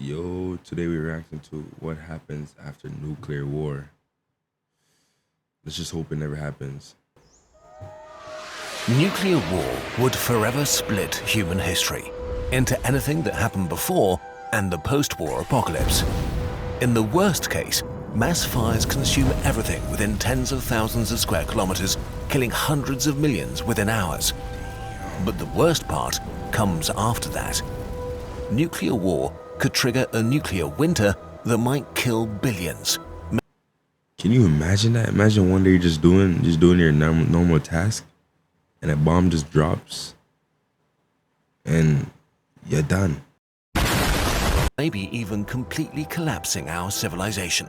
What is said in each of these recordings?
Yo, today we're reacting to what happens after nuclear war. Let's just hope it never happens. Nuclear war would forever split human history into anything that happened before and the post-war apocalypse. In the worst case, mass fires consume everything within tens of thousands of square kilometers, killing hundreds of millions within hours. But the worst part comes after that. Nuclear war could trigger a nuclear winter that might kill billions. Can you imagine that? Imagine one day you're just doing your normal task, and a bomb just drops, and you're done. Maybe even completely collapsing our civilization.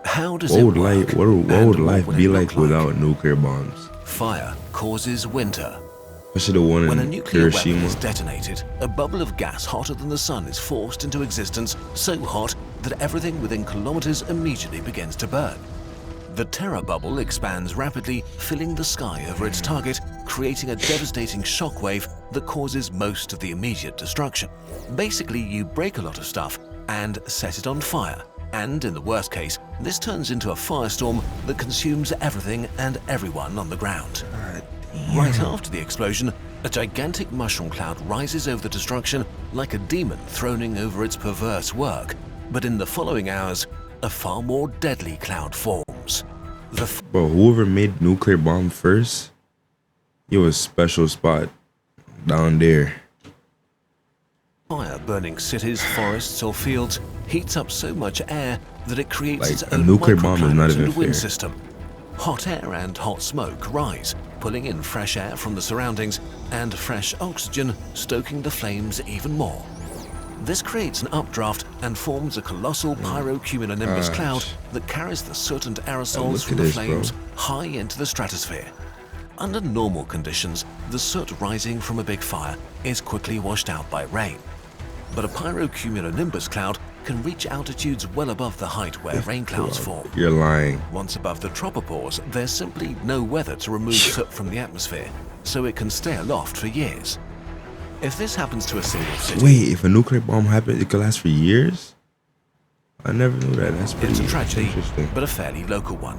How does What it would work? what would life it be look like without nuclear bombs? Fire causes winter. Especially the one When a in nuclear weapon Hiroshima. is detonated, a bubble of gas hotter than the sun is forced into existence, so hot that everything within kilometers immediately begins to burn. The terror bubble expands rapidly, filling the sky over its target, creating a devastating shockwave that causes most of the immediate destruction. Basically, you break a lot of stuff and set it on fire. And in the worst case, this turns into a firestorm that consumes everything and everyone on the ground. Right after the explosion, a gigantic mushroom cloud rises over the destruction like a demon throning over its perverse work. But in the following hours, a far more deadly cloud forms. Bro, whoever made nuclear bomb first, it was a special spot down there. Fire burning cities, forests, or fields heats up so much air that it creates Like, its a own nuclear bomb is not microclimate even and wind fair. system. Hot air and hot smoke rise, pulling in fresh air from the surroundings and fresh oxygen, stoking the flames even more. This creates an updraft and forms a colossal pyrocumulonimbus cloud that carries the soot and aerosols look from at the this, flames bro. high into the stratosphere. Under normal conditions, the soot rising from a big fire is quickly washed out by rain. But a pyrocumulonimbus cloud can reach altitudes well above the height where rain clouds form. You're lying. Once above the tropopause, there's simply no weather to remove soot from the atmosphere, so it can stay aloft for years. If this happens to a single city, Wait, if a nuclear bomb happened, it could last for years? I never knew that. That's pretty it's a tragedy, interesting. but a fairly local one.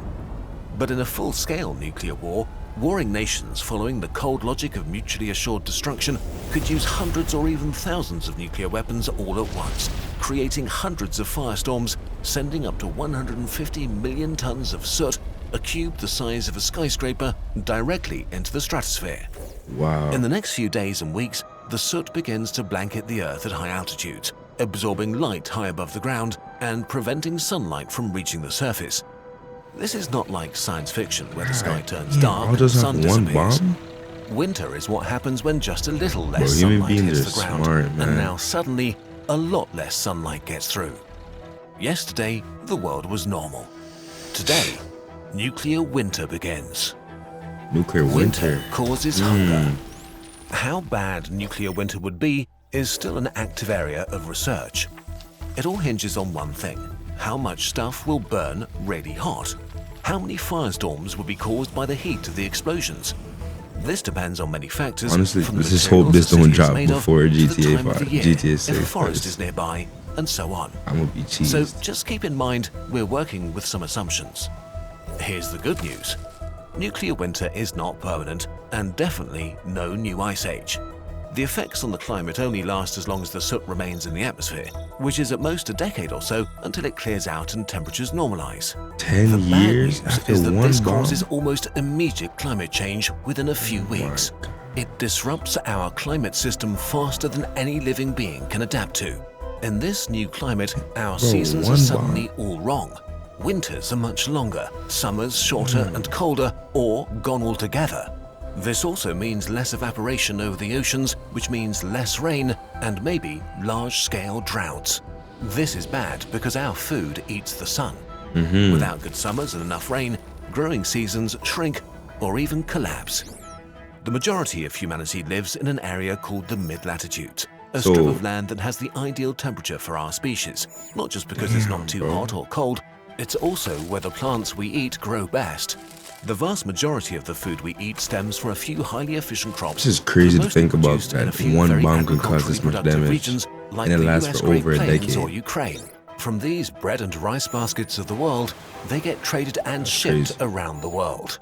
But in a full-scale nuclear war, warring nations following the cold logic of mutually assured destruction could use hundreds or even thousands of nuclear weapons all at once, creating hundreds of firestorms, sending up to 150 million tons of soot, a cube the size of a skyscraper, directly into the stratosphere. Wow. In the next few days and weeks, the soot begins to blanket the Earth at high altitudes, absorbing light high above the ground and preventing sunlight from reaching the surface. This is not like science fiction where the sky turns dark I'll and the just sun have one disappears. bomb? Winter is what happens when just a little Bro, less human sunlight beings hits are the ground, smart, man. and now suddenly a lot less sunlight gets through. Yesterday, the world was normal. Today, nuclear winter begins. Nuclear Winter winter. causes hunger. How bad nuclear winter would be is still an active area of research. It all hinges on one thing: how much stuff will burn really hot? How many firestorms will be caused by the heat of the explosions? This depends on many factors. Honestly, from the let's just materials hope this the don't city is drop made of, before to the GTA time of 5, the year, GTA if 6. a forest is nearby, and so on. I'm gonna be cheesed. So just keep in mind, we're working with some assumptions. Here's the good news. Nuclear winter is not permanent, and definitely no new ice age. The effects on the climate only last as long as the soot remains in the atmosphere, which is at most a decade or so until it clears out and temperatures normalize. 10 The bad years news after is that one this bomb? causes almost immediate climate change within a few weeks. It disrupts our climate system faster than any living being can adapt to. In this new climate, our seasons are one suddenly all wrong. Winters are much longer, summers shorter and colder, or gone altogether. This also means less evaporation over the oceans, which means less rain and maybe large-scale droughts. This is bad because our food eats the sun. Without good summers and enough rain, growing seasons shrink or even collapse. The majority of humanity lives in an area called the mid-latitudes, a strip of land that has the ideal temperature for our species, not just because it's not too hot or cold, it's also where the plants we eat grow best. The vast majority of the food we eat stems from a few highly efficient crops. This is crazy to mostly think about produced in a that few one very bomb can cause agriculturally this much productive damage. regions like And it the lasts US for Great over a Plains decade. or Ukraine. From these bread and rice baskets of the world, they get traded and shipped crazy. around the world.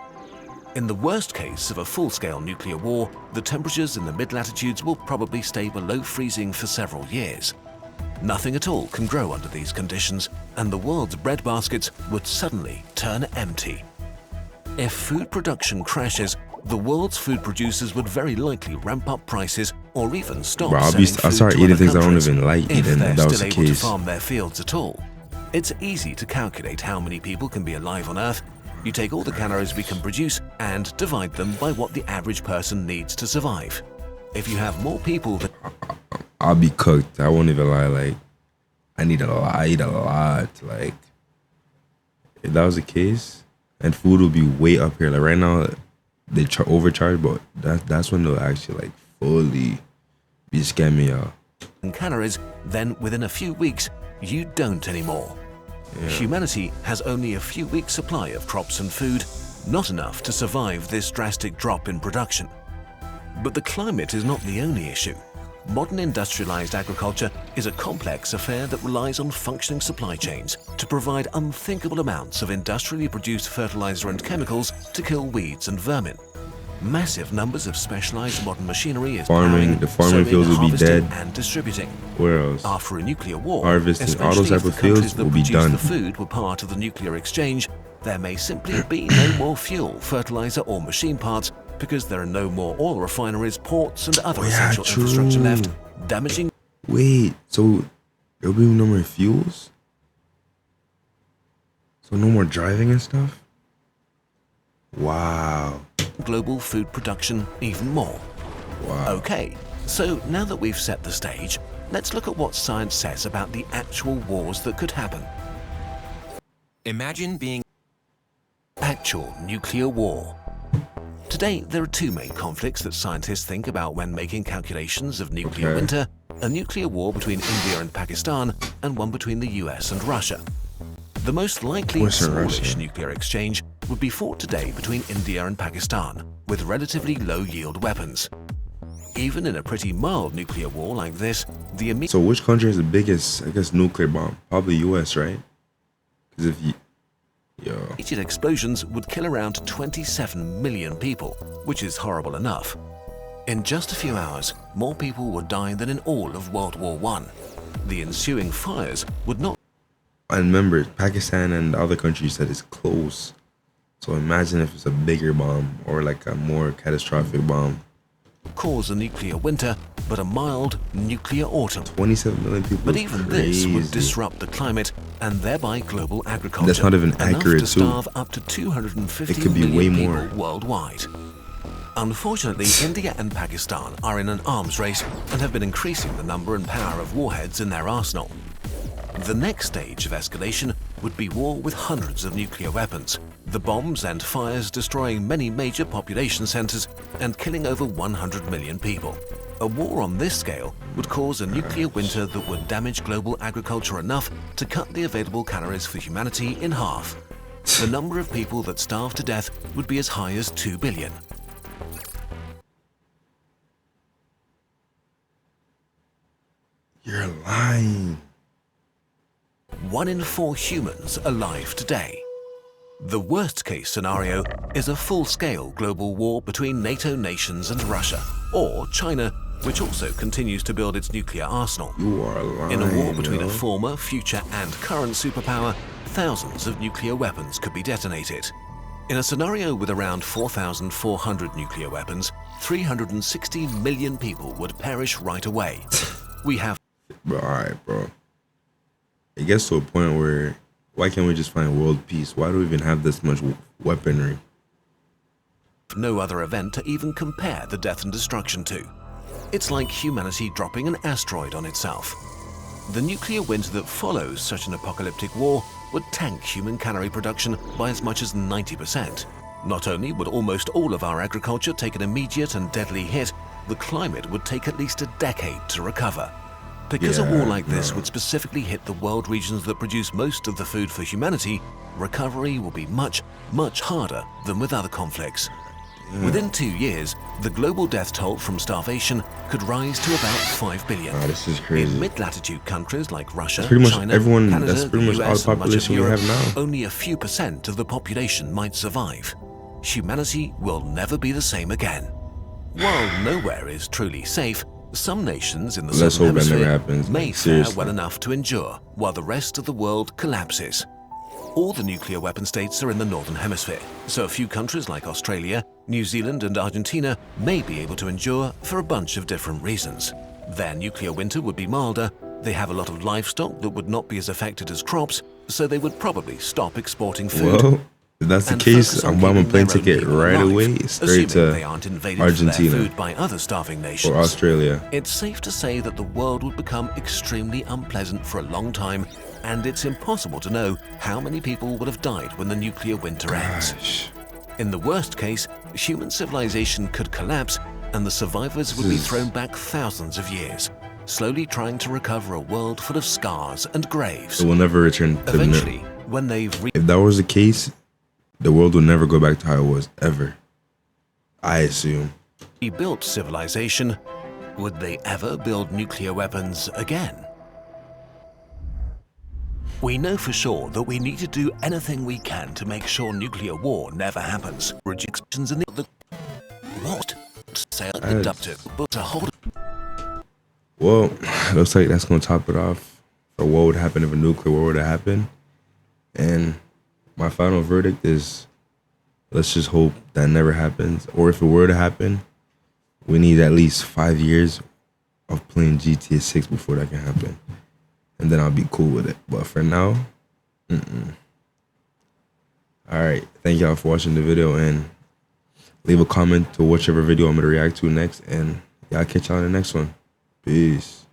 In the worst case of a full-scale nuclear war, the temperatures in the mid-latitudes will probably stay below freezing for several years. Nothing at all can grow under these conditions, and the world's bread baskets would suddenly turn empty. If food production crashes, the world's food producers would very likely ramp up prices or even stop Bro, selling I food start to eating other things I don't countries even like if eating. they're If that was still the able to case. farm their fields at all. It's easy to calculate how many people can be alive on Earth. You take all the calories we can produce and divide them by what the average person needs to survive. If you have more people than I'll be cooked. I won't even lie. Like, I need a lot. I eat a lot. Like, if that was the case, and food will be way up here. Like right now, they overcharge, but that's when they'll actually like fully be scamming y'all. calories, then within a few weeks, you don't anymore. Humanity has only a few weeks' supply of crops and food, not enough to survive this drastic drop in production. But the climate is not the only issue. Modern industrialized agriculture is a complex affair that relies on functioning supply chains to provide unthinkable amounts of industrially produced fertilizer and chemicals to kill weeds and vermin. Massive numbers of specialized modern machinery is Farming, the farming sowing, fields will be harvesting, dead. and distributing. Where else? After a nuclear war, Harvesting, all those especially if type the of fields countries that will be produced done. the food were part of the nuclear exchange, there may simply be no more fuel, fertilizer, or machine parts because there are no more oil refineries, ports, and other essential infrastructure left, damaging Wait, so there'll be no more fuels? So no more driving and stuff? Wow. global food production even more. Wow. Okay, so now that we've set the stage, let's look at what science says about the actual wars that could happen. Imagine being Actual nuclear war. Today, there are two main conflicts that scientists think about when making calculations of nuclear Okay. winter: a nuclear war between India and Pakistan, and one between the US and Russia. The most likely What's in smallish Russia? nuclear exchange would be fought today between India and Pakistan, with relatively low-yield weapons. Even in a pretty mild nuclear war like this, the immediate So which country has the biggest, I guess, nuclear bomb? Probably US, right? Because if you, yo, explosions would kill around 27 million people, which is horrible enough. In just a few hours, more people would die than in all of World War I. The ensuing fires would not and remember, Pakistan and the other countries said it's close. So imagine if it's a bigger bomb or like a more catastrophic bomb. cause a nuclear winter, but a mild nuclear autumn. 27 million people. But is even crazy. this would disrupt the climate and thereby global agriculture. That's not even enough accurate, to too. starve up to 250 It could be million way people more. worldwide. Unfortunately, India and Pakistan are in an arms race and have been increasing the number and power of warheads in their arsenal. The next stage of escalation would be war with hundreds of nuclear weapons, the bombs and fires destroying many major population centers and killing over 100 million people. A war on this scale would cause a nuclear winter that would damage global agriculture enough to cut the available calories for humanity in half. The number of people that starve to death would be as high as 2 billion. You're lying. 1 in 4 humans alive today. The worst case scenario is a full-scale global war between NATO nations and Russia, or China, which also continues to build its nuclear arsenal. You are lying. In a war between yo. a former, future and current superpower, thousands of nuclear weapons could be detonated. In a scenario with around 4,400 nuclear weapons, 360 million people would perish right away. We have Bro, alright, bro. It gets to a point where why can't we just find world peace? Why do we even have this much weaponry? no other event to even compare the death and destruction to. It's like humanity dropping an asteroid on itself. The nuclear winter that follows such an apocalyptic war would tank human calorie production by as much as 90%. Not only would almost all of our agriculture take an immediate and deadly hit, the climate would take at least a decade to recover. Because a war like this would specifically hit the world regions that produce most of the food for humanity, recovery will be much, much harder than with other conflicts. Within 2 years, the global death toll from starvation could rise to about 5 billion. Wow, this is crazy. In mid-latitude countries like Russia, Pretty much China, everyone. Canada, That's pretty much the all US, the and much of population we Europe, have now. only a few % of the population might survive. Humanity will never be the same again. While nowhere is truly safe, some nations in the Let's southern hope that never hemisphere happens. may Like, fare seriously. well enough to endure, while the rest of the world collapses. All the nuclear weapon states are in the northern hemisphere, so a few countries like Australia, New Zealand and Argentina may be able to endure for a bunch of different reasons. Their nuclear winter would be milder, they have a lot of livestock that would not be as affected as crops, so they would probably stop exporting food. Well, if that's the and case, focus on I'm buying a keeping plane their own ticket people right alive, away, straight assuming they to aren't invaded for their Argentina food by other starving nations. or Australia. It's safe to say that the world would become extremely unpleasant for a long time, and it's impossible to know how many people would have died when the nuclear winter ends. Gosh. In the worst case, human civilization could collapse and the survivors would be thrown back thousands of years, slowly trying to recover a world full of scars and graves. It will never return to Eventually, when they've If that was the case, the world will never go back to how it was ever. I assume. rebuilt civilization, would they ever build nuclear weapons again? We know for sure that we need to do anything we can to make sure nuclear war never happens. Rejections in the what? Say abductive, but to hold. Well, looks like that's gonna top it off for what would happen if a nuclear war were to happen. And my final verdict is, let's just hope that never happens. Or if it were to happen, we need at least 5 years of playing GTA 6 before that can happen. And then I'll be cool with it. But for now, Alright, thank y'all for watching the video, and leave a comment to whichever video I'm going to react to next. And y'all catch y'all in the next one. Peace.